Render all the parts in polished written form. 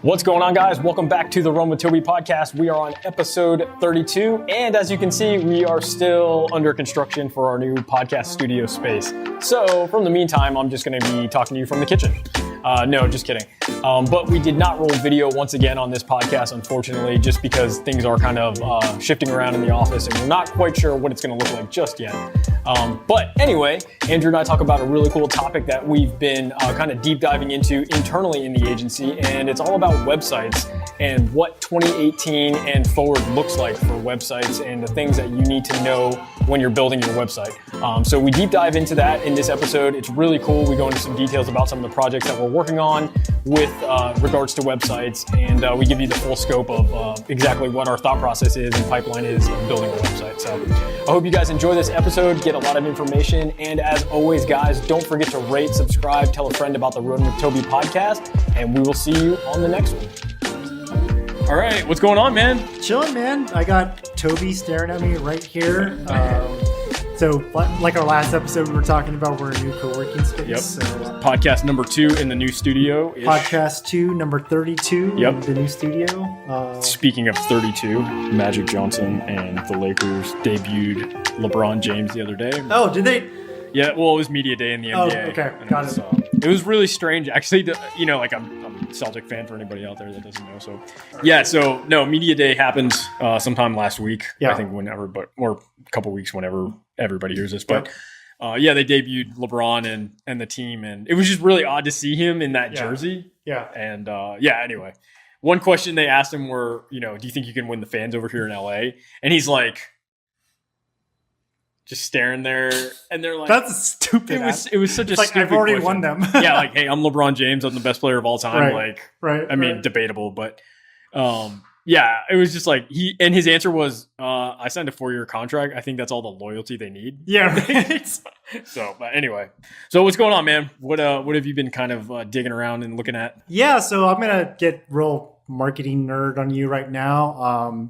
What's going on, guys? Welcome back to the Run with Tobe podcast. We are on episode 32, and as you can see, we are still under construction for our new podcast studio space. So, from the meantime, I'm just going to be talking to you from the kitchen. No, just kidding. But we did not roll video once again on this podcast, unfortunately, just because things are kind of shifting around in the office, and we're not quite sure what it's going to look like just yet. But anyway, Andrew and I talk about a really cool topic that we've been kind of deep diving into internally in the agency, and it's all about websites and what 2018 and forward looks like for websites and the things that you need to know when you're building your website. So we deep dive into that in this episode. It's really cool. We go into some details about some of the projects that we're working on with regards to websites, and we give you the full scope of exactly what our thought process is and pipeline is of building a website. So I hope you guys enjoy this episode, get a lot of information, and as always, guys, don't forget to rate, subscribe, tell a friend about the Run with Tobe podcast, and we will see you on the next one. All right, what's going on, man? Chilling, man. I got Tobe staring at me right here. So, like our last episode, we were talking about we're a new co-working space. Yep. So, Podcast number 2 in the new studio. podcast 2, number 32 Yep. in the new studio. Speaking of 32, Magic Johnson and the Lakers debuted LeBron James the other day. Oh, did they? Yeah, well, it was media day in the NBA. Oh, okay, And got it. it. It was really strange, actually. Like I'm a Celtic fan for anybody out there that doesn't know. So, yeah. So no, media day happened sometime last week. Yeah. I think or a couple weeks whenever everybody hears this. But yeah, they debuted LeBron and the team, and it was just really odd to see him in that jersey. Yeah. And anyway, one question they asked him were, do you think you can win the fans over here in LA? And he's like, just staring there, and they're like, That's stupid. It was such a like, stupid I've already question. won them. Yeah, like, hey, I'm LeBron James. I'm the best player of all time. Right. I mean, debatable, but yeah, it was just like his answer was, I signed a 4-year contract. I think that's all the loyalty they need. Yeah. Right. So, but anyway, so what's going on, man? What have you been kind of digging around and looking at? Yeah. So I'm gonna get real marketing nerd on you right now.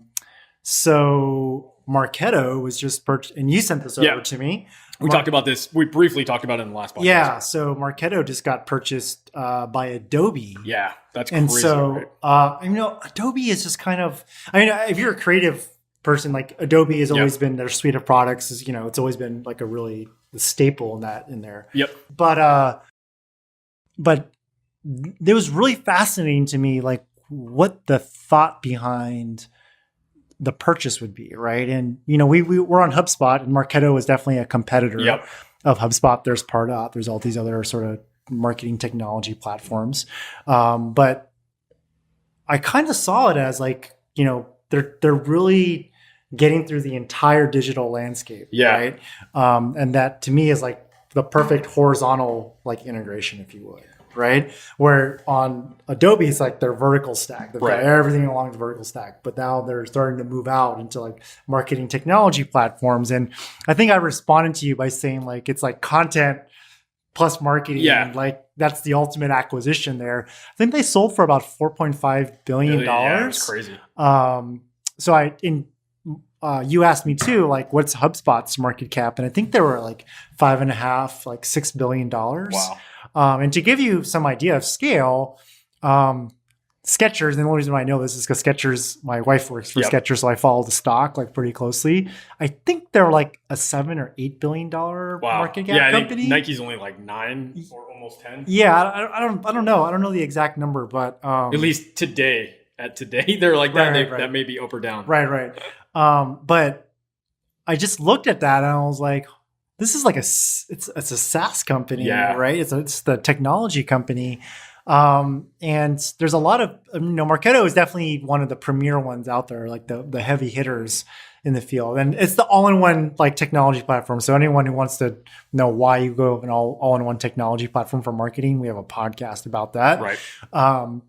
So Marketo was just purchased, and you sent this over to me. We talked about this. We briefly talked about it in the last podcast. Yeah, so Marketo just got purchased by Adobe. Yeah, that's and crazy. So, right? Adobe is just kind of, if you're a creative person, like Adobe has always been their suite of products. Is it's always been like a really staple in there. Yep. But it was really fascinating to me, like what the thought behind the purchase would be, right? And we're on HubSpot, and Marketo is definitely a competitor of HubSpot. There's all these other sort of marketing technology platforms, but I kind of saw it as like they're really getting through the entire digital landscape, right? And that to me is like the perfect horizontal like integration, if you would. Right, where on Adobe it's like their vertical stack. They've got everything along the vertical stack, but now they're starting to move out into like marketing technology platforms. And I think I responded to you by saying like it's like content plus marketing. Yeah, like that's the ultimate acquisition there. I think they sold for about $4.5 billion. Yeah, it's crazy. So you asked me too, like what's HubSpot's market cap, and I think they were like $5.5, like $6 billion. Wow. And to give you some idea of scale, Skechers, and the only reason why I know this is because Skechers, my wife works for Skechers, so I follow the stock like pretty closely. I think they're like a $7 or $8 billion market cap company. I think Nike's only like 9 or almost 10. Yeah, I don't know. I don't know the exact number, but at least today, they're like that. That may be up or down. Right. But I just looked at that and I was like, this is like it's a SaaS company, right? It's the technology company. And there's a lot of, Marketo is definitely one of the premier ones out there, like the heavy hitters in the field. And it's the all-in-one like technology platform. So anyone who wants to know why you go an all-in-one technology platform for marketing, we have a podcast about that. Right.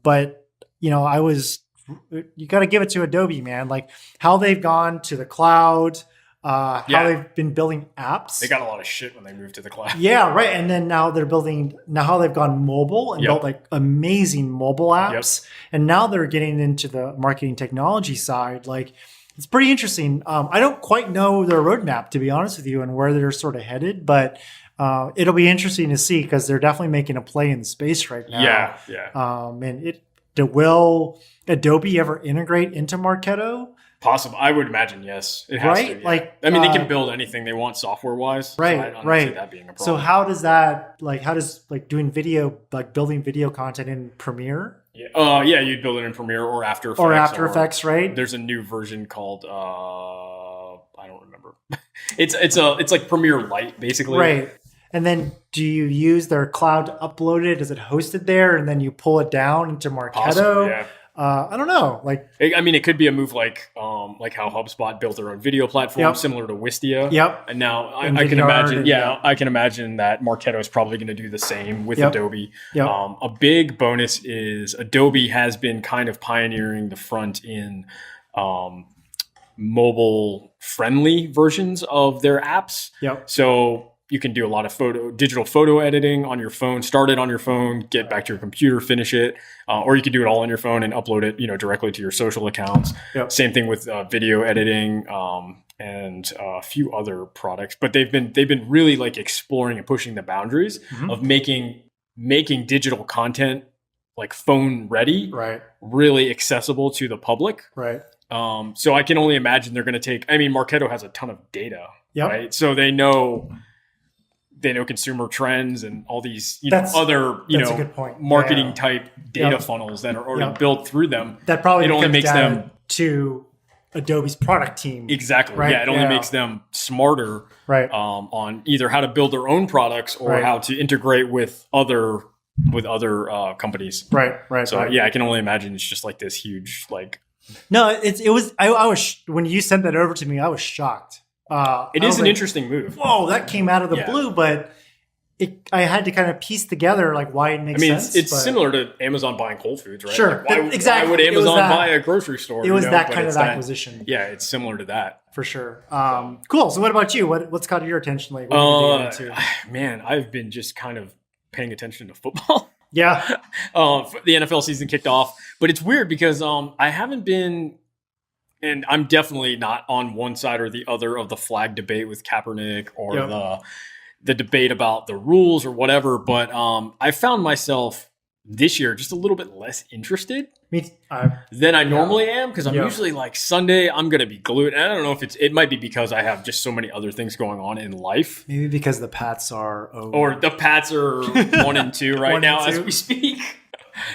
But you got to give it to Adobe, man. Like how they've gone to the cloud, how they've been building apps. They got a lot of shit when they moved to the cloud. Yeah, right. And then now how they've gone mobile and built like amazing mobile apps. And now they're getting into the marketing technology side. Like it's pretty interesting. I don't quite know their roadmap, to be honest with you, and where they're sort of headed, but it'll be interesting to see because they're definitely making a play in the space right now. Yeah. And will Adobe ever integrate into Marketo? Possible. I would imagine yes. It has to. Yeah. Like, I mean, they can build anything they want software wise. Right. So I don't right. see that being a problem. So how does doing video, like building video content in Premiere? Yeah. You'd build it in Premiere or After Effects. Or After Effects, right? There's a new version called I don't remember. It's like Premiere Lite, basically. Right. And then do you use their cloud to upload it? Is it hosted there? And then you pull it down into Marketo? Possibly, yeah. I don't know. I mean, it could be a move like how HubSpot built their own video platform, similar to Wistia. Yep. And now I can imagine, I can imagine that Marketo is probably going to do the same with Adobe. Yep. A big bonus is Adobe has been kind of pioneering the front in mobile friendly versions of their apps. Yep. So you can do a lot of digital photo editing on your phone, start it on your phone, get back to your computer, finish it. Or you can do it all on your phone and upload it, directly to your social accounts. Yep. Same thing with video editing and a few other products. But they've been really like exploring and pushing the boundaries of making digital content like phone ready, right, really accessible to the public. Right. So I can only imagine they're going to Marketo has a ton of data, right? So they know consumer trends and all these, other, a good point. marketing type data funnels that are already built through them. That probably it only makes them to Adobe's product team. Exactly. Right? Yeah. It only makes them smarter, right, on either how to build their own products or how to integrate with other companies. Right. Right. So right. I can only imagine it's just like this huge, like, no, it was, I was, when you sent that over to me, I was shocked. It is an interesting move. Whoa, that came out of the blue, but I had to kind of piece together like why it makes sense. It's similar to Amazon buying Whole Foods, right? Sure, like exactly. Why would Amazon buy a grocery store? It was that kind of acquisition. It's similar to that for sure. Cool. So, what about you? What's caught your attention lately? What are you into? Man, I've been just kind of paying attention to football. Yeah. The NFL season kicked off, but it's weird because I haven't been. And I'm definitely not on one side or the other of the flag debate with Kaepernick or the debate about the rules or whatever. But I found myself this year just a little bit less interested than I normally am, because I'm usually like Sunday, I'm going to be glued. And I don't know if it might be because I have just so many other things going on in life. Maybe because the Pats are over. Or the Pats are 1-2 right now as we speak.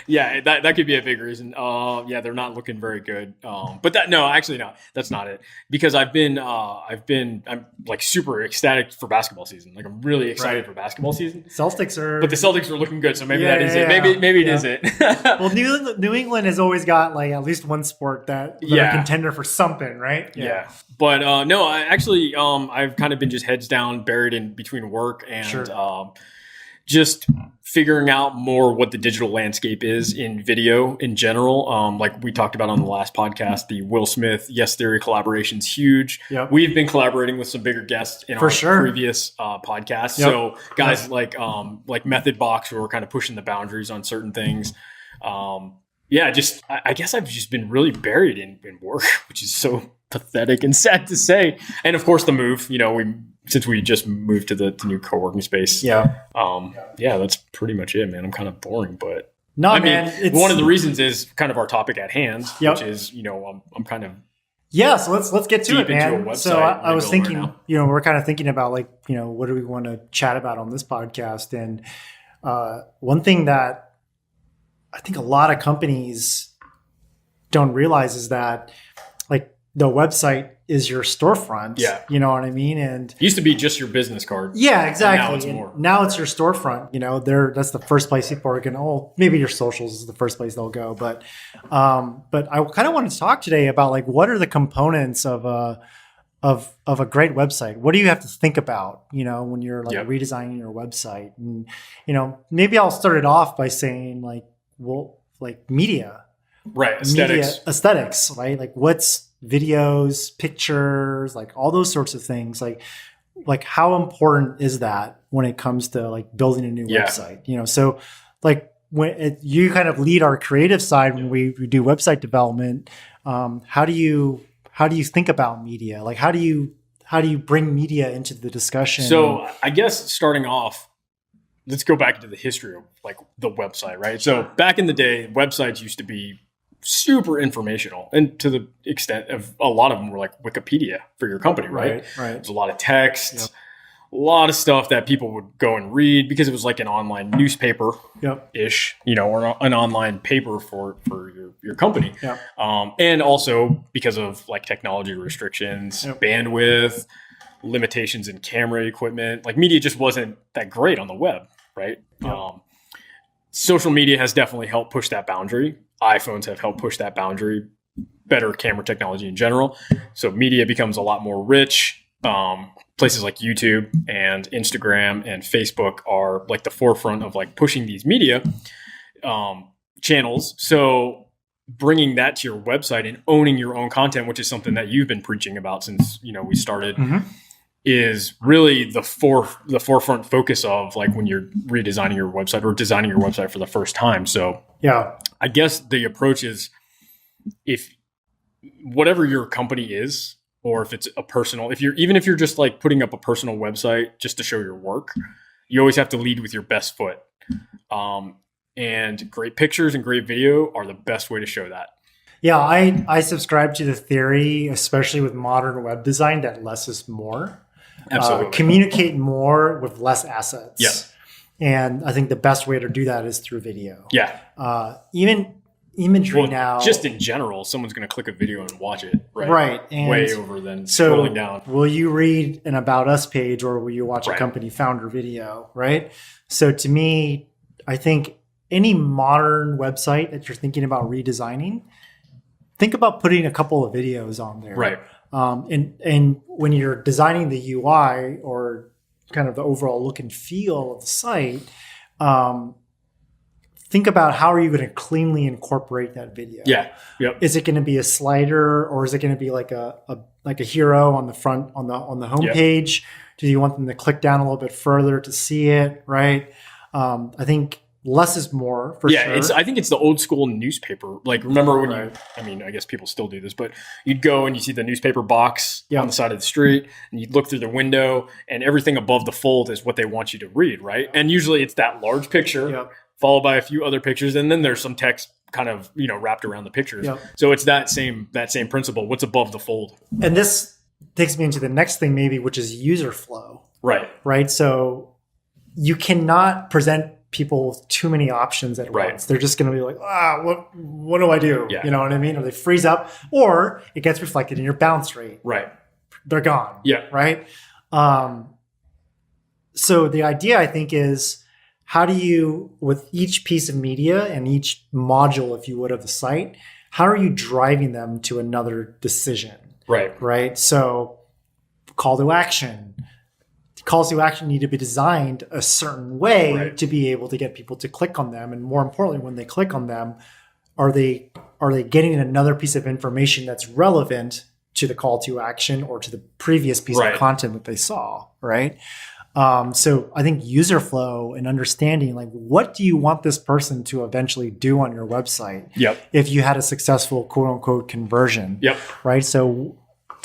Yeah, that could be a big reason. They're not looking very good. But actually no, that's not it. Because I'm like super ecstatic for basketball season. Like I'm really excited for basketball season. But the Celtics are looking good, so maybe that is it. Maybe it is it. Well, New England has always got like at least one sport that a contender for something, right? Yeah. But I've kind of been just heads down, buried in between work and just figuring out more what the digital landscape is in video in general. Like we talked about on the last podcast, the Will Smith, Yes Theory collaboration is huge. Yep. We've been collaborating with some bigger guests in our previous podcasts. Yep. So guys like Method Box, who are kind of pushing the boundaries on certain things. I guess I've just been really buried in work, which is so pathetic and sad to say. And of course the move, since we just moved to the new co-working space. That's pretty much it, man. I'm kind of boring, but one of the reasons is kind of our topic at hand, which is, I'm kind of so let's get to it, man. So I was thinking, we're kind of thinking about like, what do we want to chat about on this podcast? And one thing that I think a lot of companies don't realize is that like the website is your storefront. Yeah. You know what I mean? And it used to be just your business card. Yeah, exactly. And now it's more. Now it's your storefront. That's the first place people are going to, maybe your socials is the first place they'll go. But I kind of wanted to talk today about like, what are the components of a great website? What do you have to think about, when you're like redesigning your website? And, maybe I'll start it off by saying like media. Right. Aesthetics, right? Like what's videos, pictures, like all those sorts of things. Like how important is that when it comes to like building a new website? So like when you kind of lead our creative side when we do website development, how do you think about media? Like how do you bring media into the discussion? So I guess starting off, let's go back into the history of like the website, right? So back in the day, websites used to be super informational, and to the extent of a lot of them were like Wikipedia for your company, right? There's a lot of text, a lot of stuff that people would go and read because it was like an online newspaper ish, or an online paper for your company. And also because of like technology restrictions, bandwidth, limitations in camera equipment, like media just wasn't that great on the web, right? Social media has definitely helped push that boundary. iPhones have helped push that boundary, better camera technology in general. So media becomes a lot more rich. Places like YouTube and Instagram and Facebook are like the forefront of like pushing these media channels. So bringing that to your website and owning your own content, which is something that you've been preaching about since, we started, is really the forefront focus of like when you're redesigning your website or designing your website for the first time. So I guess the approach is, if whatever your company is, or if it's a personal, even if you're just like putting up a personal website just to show your work, you always have to lead with your best foot. And great pictures and great video are the best way to show that. Yeah, I subscribe to the theory, especially with modern web design, that less is more. Absolutely. Communicate more with less assets. And I think the best way to do that is through video. Even imagery now. Just in general, someone's going to click a video and watch it, right? And way over than scrolling down. Will you read an About Us page, or will you watch a company founder video, right? So to me, I think any modern website that you're thinking about redesigning, think about putting a couple of videos on there. Right. And when you're designing the UI or kind of the overall look and feel of the site, think about how are you going to cleanly incorporate that video? Is it going to be a slider, or is it going to be like a hero on the front on the home page? Do you want them to click down a little bit further to see it? Right. I think less is more for sure. I think it's the old school newspaper. Like, remember when I guess people still do this, but you'd go and you see the newspaper box on the side of the street, and you'd look through the window, and everything above the fold is what they want you to read, right? And usually it's that large picture followed by a few other pictures, and then there's some text kind of, wrapped around the pictures. So it's that same principle. What's above the fold? And this takes me into the next thing maybe, which is user flow. Right. So you cannot present people with too many options at once. They're just going to be like, what do I do? You know what I mean? Or they freeze up, or it gets reflected in your bounce rate. They're gone. Right. So the idea, I think, is how do you, with each piece of media and each module, if you would, of the site, how are you driving them to another decision? Right. So call to action. Calls to action need to be designed a certain way to be able to get people to click on them. And more importantly, when they click on them, are they getting another piece of information that's relevant to the call to action or to the previous piece of content that they saw, right? So I think user flow and understanding, like, what do you want this person to eventually do on your website? If you had a successful quote unquote conversion, right? So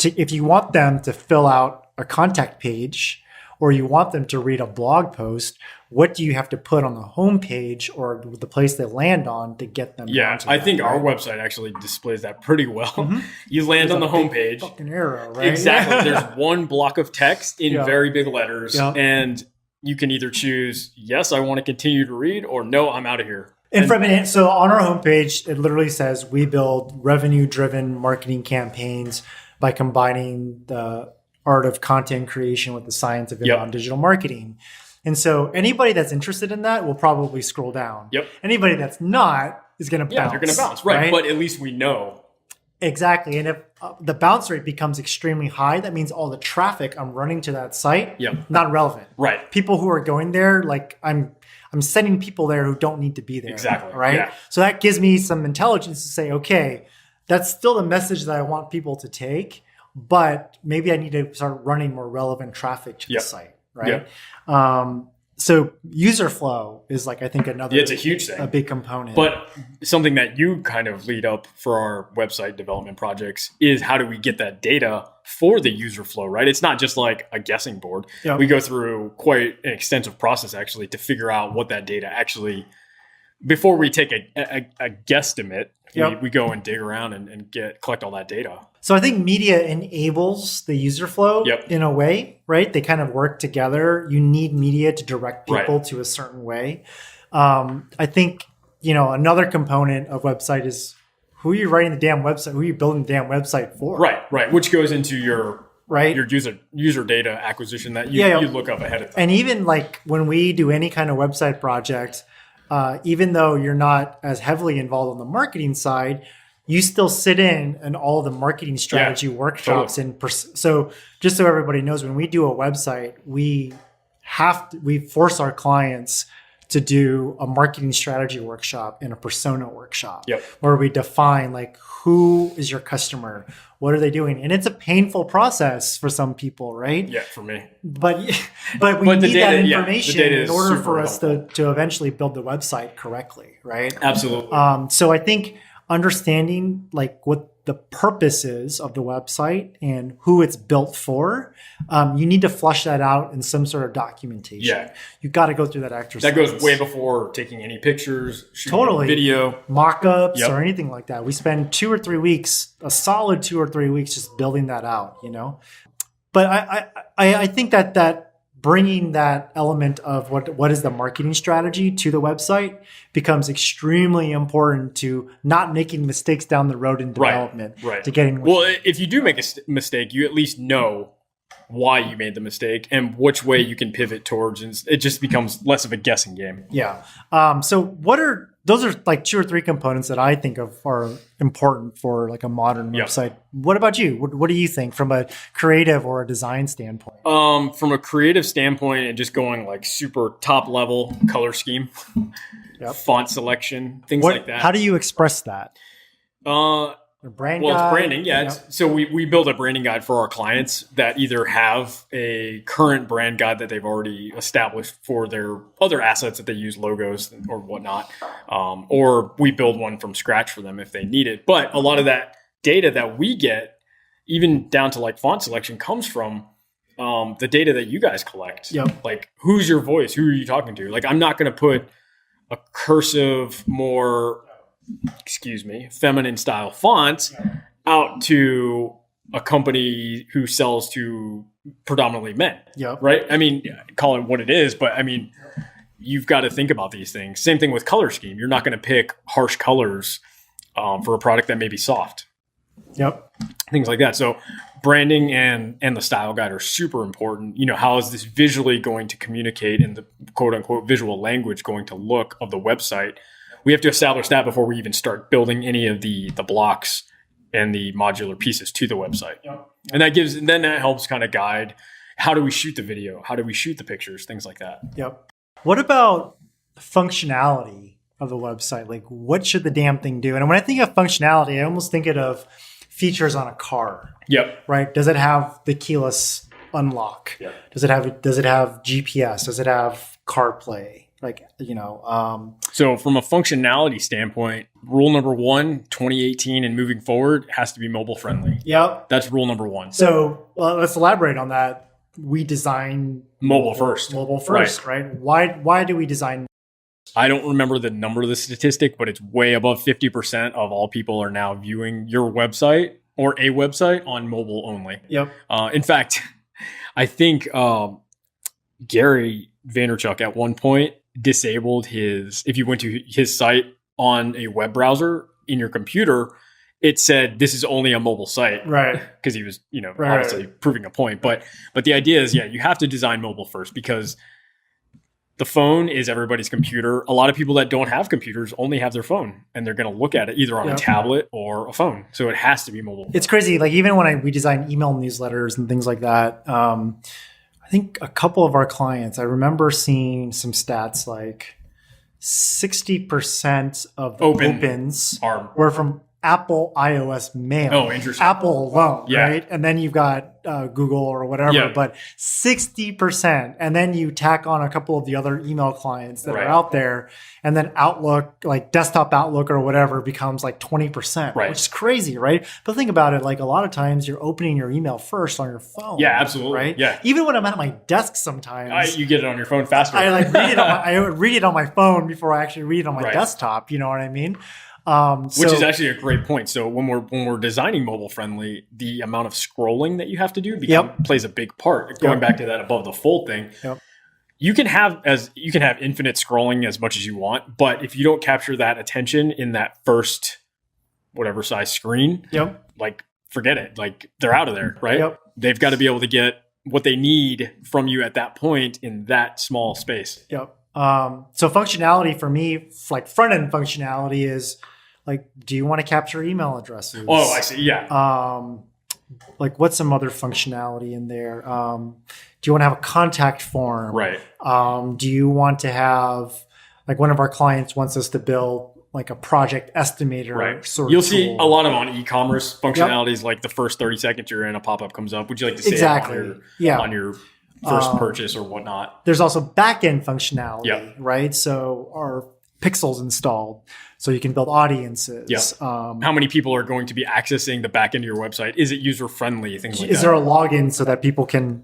if you want them to fill out a contact page, or you want them to read a blog post, what do you have to put on the homepage or the place they land on to get them? I think our website actually displays that pretty well. You land on the homepage. Fucking arrow, right? Exactly. There's one block of text in very big letters, and you can either choose, yes, I want to continue to read, or no, I'm out of here. So on our homepage, it literally says we build revenue-driven marketing campaigns by combining the art of content creation with the science of inbound digital marketing. And so anybody that's interested in that will probably scroll down. Anybody that's not is going to bounce. They're going to bounce, right? But at least we know. Exactly. And if the bounce rate becomes extremely high, that means all the traffic I'm running to that site, not relevant. People who are going there, like I'm sending people there who don't need to be there. Exactly. Right. So that gives me some intelligence to say, okay, that's still the message that I want people to take, but maybe I need to start running more relevant traffic to the site, right? So user flow is like, I think another, it's a huge thing, a big component. But something that you kind of lead up for our website development projects is how do we get that data for the user flow, right? It's not just like a guessing board. Yep. We go through quite an extensive process actually to figure out what that data actually, before we take a guesstimate, Yep. we go and dig around and collect all that data. So I think media enables the user flow in a way, right? They kind of work together. You need media to direct people to a certain way. I think, another component of website is who are you writing the damn website? Who are you building the damn website for? Right. Which goes into your user data acquisition that you look up ahead of time. And even like when we do any kind of website project, even though you're not as heavily involved on the marketing side, you still sit in all the marketing strategy workshops. Totally. So just so everybody knows, when we do a website, we force our clients to do a marketing strategy workshop and a persona workshop where we define like, who is your customer? What are they doing? And it's a painful process for some people, right? Yeah, for me. But we need that information in order for us to eventually build the website correctly, right? Absolutely. So I think understanding like what the purpose is of the website and who it's built for, you need to flush that out in some sort of documentation. Yeah. You got to go through that exercise. That goes way before taking any pictures, shooting video, mock-ups or anything like that. We spend 2 or 3 weeks, a solid 2 or 3 weeks just building that out, But I think that bringing that element of what is the marketing strategy to the website becomes extremely important to not making mistakes down the road in development. Right. To getting if you do make a mistake, you at least know why you made the mistake and which way you can pivot towards, and it just becomes less of a guessing game. Yeah. So those are like 2 or 3 components that I think of are important for like a modern website. What about you? What do you think from a creative or a design standpoint? From a creative standpoint and just going like super top level, color scheme, font selection, things like that. How do you express that? It's branding. Yeah. So we build a branding guide for our clients that either have a current brand guide that they've already established for their other assets that they use, logos or whatnot, or we build one from scratch for them if they need it. But a lot of that data that we get, even down to like font selection, comes from the data that you guys collect. Like, who's your voice? Who are you talking to? Like, I'm not going to put a cursive, more feminine style font out to a company who sells to predominantly men. Right. I mean, call it what it is, but I mean, you've got to think about these things. Same thing with color scheme. You're not going to pick harsh colors for a product that may be soft. Things like that. So branding and the style guide are super important. How is this visually going to communicate in the quote unquote visual language going to look of the website? We have to establish that before we even start building any of the blocks and the modular pieces to the website. And that helps kind of guide, how do we shoot the video? How do we shoot the pictures? Things like that. What about functionality of the website? Like, what should the damn thing do? And when I think of functionality, I almost think of features on a car. Right? Does it have the keyless unlock? Does it have GPS? Does it have CarPlay? So from a functionality standpoint, rule number 1, 2018 and moving forward, has to be mobile friendly. That's rule number 1. So let's elaborate on that. We design mobile first, right? Why do we design? I don't remember the number of the statistic, but it's way above 50% of all people are now viewing your website or a website on mobile only. In fact, I think Gary Vaynerchuk at one point disabled if you went to his site on a web browser in your computer, it said this is only a mobile site, right? Because he was, obviously proving a point. But the idea is, you have to design mobile first, because the phone is everybody's computer. A lot of people that don't have computers only have their phone, and they're going to look at it either on a tablet or a phone. So it has to be mobile. It's crazy. Like, even when we design email newsletters and things like that, I think a couple of our clients, I remember seeing some stats like 60% of the opens were from Apple iOS Mail. Oh, interesting. Apple alone, Yeah. right? And then you've got Google or whatever, Yeah. but 60%. And then you tack on a couple of the other email clients that Right. are out there. And then Outlook, like desktop Outlook or whatever, becomes like 20%, Right. which is crazy, right? But think about it, like a lot of times you're opening your email first on your phone. Yeah, absolutely. Right? Yeah. Even when I'm at my desk sometimes. You get it on your phone faster. I like read it on I read it on my phone before I actually read it on my Right. desktop. You know what I mean? Which is actually a great point. So when we're designing mobile friendly, the amount of scrolling that you have to do plays a big part. Going back to that above the fold thing, you can have infinite scrolling as much as you want, but if you don't capture that attention in that first whatever size screen, like forget it. Like they're out of there, right? They've got to be able to get what they need from you at that point in that small space. So functionality for me, like front end functionality is like, do you want to capture email addresses? Oh, I see. Yeah. Like what's some other functionality in there? Do you want to have a contact form? Right. Do you want to have, like one of our clients wants us to build like a project estimator sort of You'll tool. see a lot of on e-commerce functionalities, like the first 30 seconds you're in, a pop-up comes up. Would you like to save on your first purchase or whatnot? There's also back-end functionality, right? So our pixels installed, so you can build audiences. How many people are going to be accessing the back end of your website? Is it user-friendly? Things like that. Is there a login so that people can,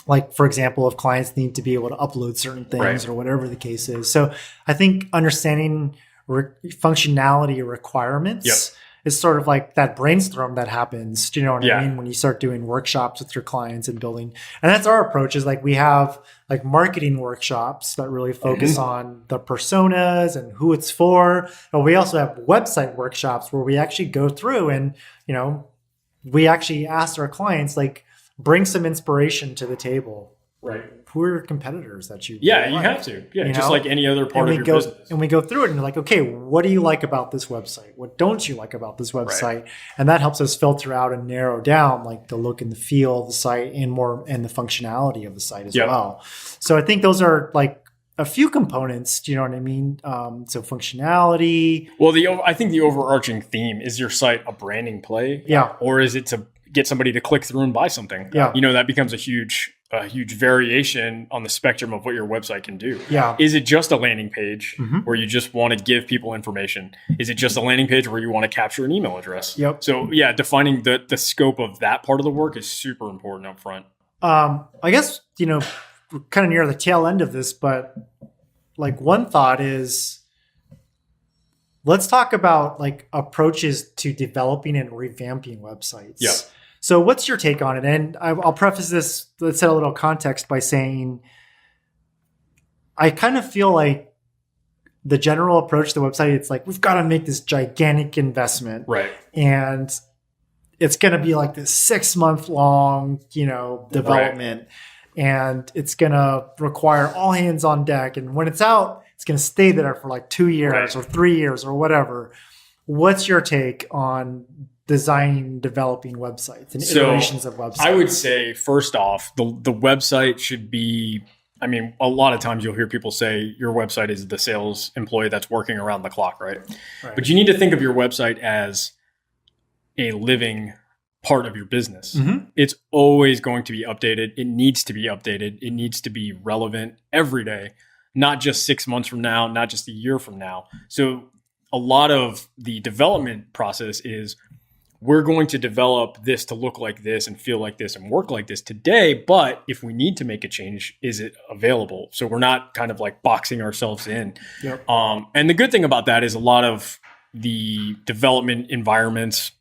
like, for example, if clients need to be able to upload certain things or whatever the case is. So I think understanding functionality requirements is sort of like that brainstorm that happens. Do you know what I mean? When you start doing workshops with your clients and building. And that's our approach, is like we have like marketing workshops that really focus on the personas and who it's for. But we also have website workshops where we actually go through and, you know, we actually ask our clients, like, bring some inspiration to the table. Right. Who are your competitors that you you have to. Yeah, just like any other part of your business. And we go through it and you're like, okay, what do you like about this website? What don't you like about this website? And that helps us filter out and narrow down like the look and the feel of the site and the functionality of the site as well. So I think those are like a few components. Do you know what I mean? So functionality. Well, I think the overarching theme, is your site a branding play? Yeah. Or is it to get somebody to click through and buy something? Yeah. You know, that becomes a huge variation on the spectrum of what your website can do. Yeah. Is it just a landing page where you just want to give people information? Is it just a landing page where you want to capture an email address? Yep. So yeah, defining the scope of that part of the work is super important up front. I guess, you know, we're kind of near the tail end of this, but like one thought is, let's talk about like approaches to developing and revamping websites. Yeah. So what's your take on it? And I'll preface this, let's set a little context by saying, I kind of feel like the general approach to the website, it's like, we've got to make this gigantic investment. Right. And it's going to be like this 6-month long, you know, development. And it's going to require all hands on deck. And when it's out, it's going to stay there for like 2 years or 3 years or whatever. What's your take on designing, developing websites and iterations of websites? I would say, first off, the website should be, I mean, a lot of times you'll hear people say your website is the sales employee that's working around the clock, right? But you need to think of your website as a living part of your business. It's always going to be updated. It needs to be updated. It needs to be relevant every day, not just 6 months from now, not just a year from now. So a lot of the development process is, we're going to develop this to look like this and feel like this and work like this today. But if we need to make a change, is it available? So we're not kind of like boxing ourselves in. And the good thing about that is a lot of the development environments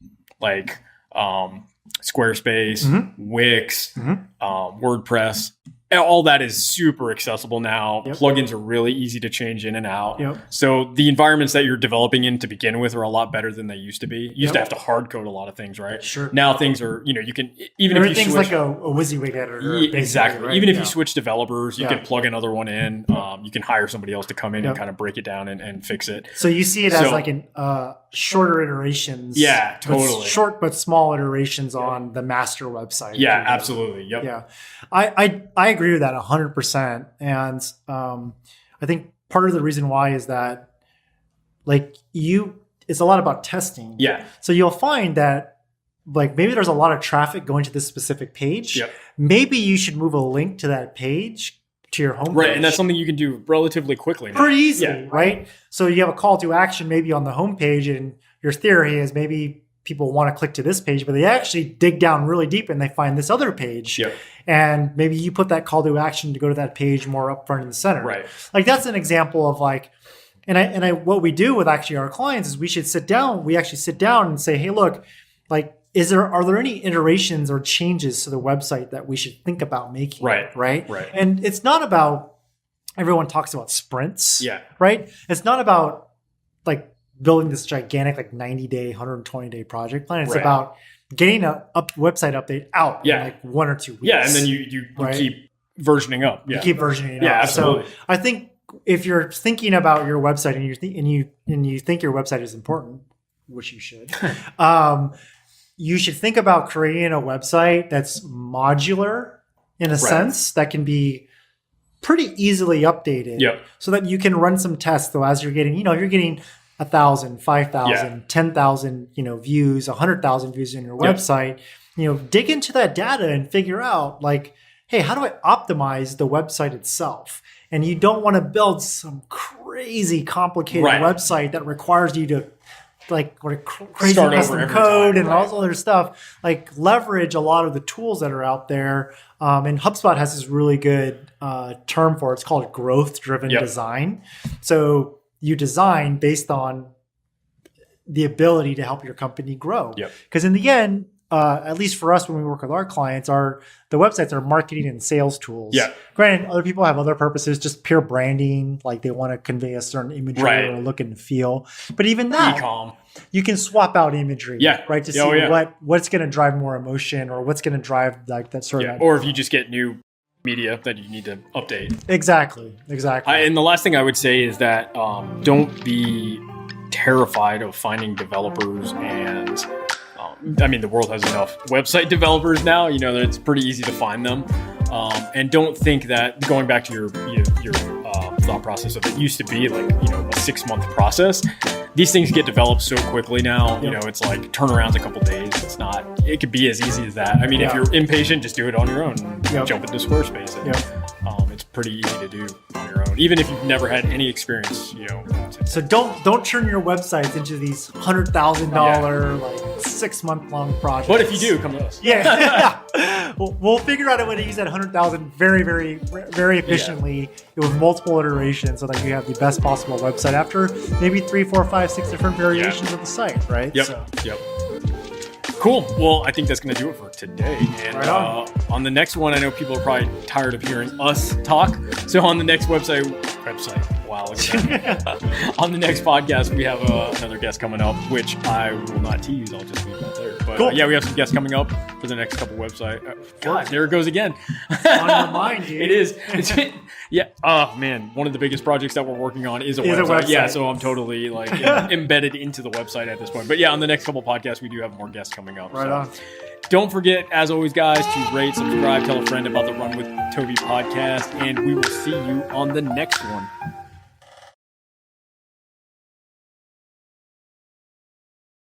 like Squarespace, Wix, WordPress, all that is super accessible now. Plugins are really easy to change in and out. So the environments that you're developing in to begin with are a lot better than they used to be. You used to have to hard code a lot of things, right? Now things are, you know, you can, even if you switch. Everything's like a WYSIWYG editor. Exactly. Right? Even if you switch developers, you can plug another one in. You can hire somebody else to come in and kind of break it down and fix it. So you see it as like an shorter iterations. Yeah, totally. Short but small iterations on the master website. Yeah, absolutely. Yeah. I agree with that 100%. And I think part of the reason why is that, like, it's a lot about testing. Yeah. So you'll find that like maybe there's a lot of traffic going to this specific page. Yep. Maybe you should move a link to that page to your homepage. Right. And that's something you can do relatively quickly now. Pretty easily, right? So you have a call to action maybe on the homepage, and your theory is maybe people want to click to this page, but they actually dig down really deep and they find this other page. Yep. And maybe you put that call to action to go to that page more up front in the center. Right. Like that's an example of like, what we do with actually our clients is we sit down and say, hey, look, like, are there any iterations or changes to the website that we should think about making? Right. And it's not about, everyone talks about sprints. Yeah. Right. It's not about like building this gigantic, like 90-day, 120-day project plan. It's about getting a website update out in like 1 or 2 weeks. Yeah. And then you keep versioning up. Yeah. You keep versioning up. Yeah, absolutely. So I think if you're thinking about your website and you think your website is important, which you should, you should think about creating a website that's modular in a sense that can be pretty easily updated. Yep. So that you can run some tests. So as you're getting, you're getting 1,000, 5,000, 10,000, views, 100,000 views in your website, dig into that data and figure out like, hey, how do I optimize the website itself? And you don't want to build some crazy complicated website that requires you to like crazy custom code and all this other stuff. Like leverage a lot of the tools that are out there. And HubSpot has this really good term for it. It's called growth-driven design. So you design based on the ability to help your company grow. Because in the end, at least for us when we work with our clients, the websites are marketing and sales tools. Granted, other people have other purposes, just pure branding, like they want to convey a certain imagery or a look and feel. But even that, e-com. You can swap out imagery, to see what's going to drive more emotion or what's going to drive like that sort of. Or if you just get new media that you need to update. Exactly. And the last thing I would say is that don't be terrified of finding developers and the world has enough website developers now, that it's pretty easy to find them. And don't think that, going back to your thought process of it used to be like, a 6-month process. These things get developed so quickly now, it's like turnarounds a couple days. It could be as easy as that. If you're impatient, just do it on your own and jump into Squarespace. And, it's pretty easy to do on your own, even if you've never had any experience, So don't turn your websites into these $100,000 like 6-month long projects. But if you do, come to us. We'll figure out a way to use that $100,000 very, very, very efficiently with multiple iterations so that you have the best possible website after maybe 3, 4, 5, 6 different variations of the site, right? Cool. Well, I think that's going to do it for today. And on the next one, I know people are probably tired of hearing us talk. So on the next website, wow, look at that. On the next podcast, we have another guest coming up, which I will not tease. I'll just leave that there. But cool. We have some guests coming up for the next couple websites. God, there it goes again. On your mind, dude. It is. Oh man, one of the biggest projects that we're working on is a website. Yeah, so I'm totally like embedded into the website at this point. But on the next couple podcasts, we do have more guests coming up. Right on. Don't forget, as always, guys, to rate, subscribe, tell a friend about the Run with Tobe podcast, and we will see you on the next one.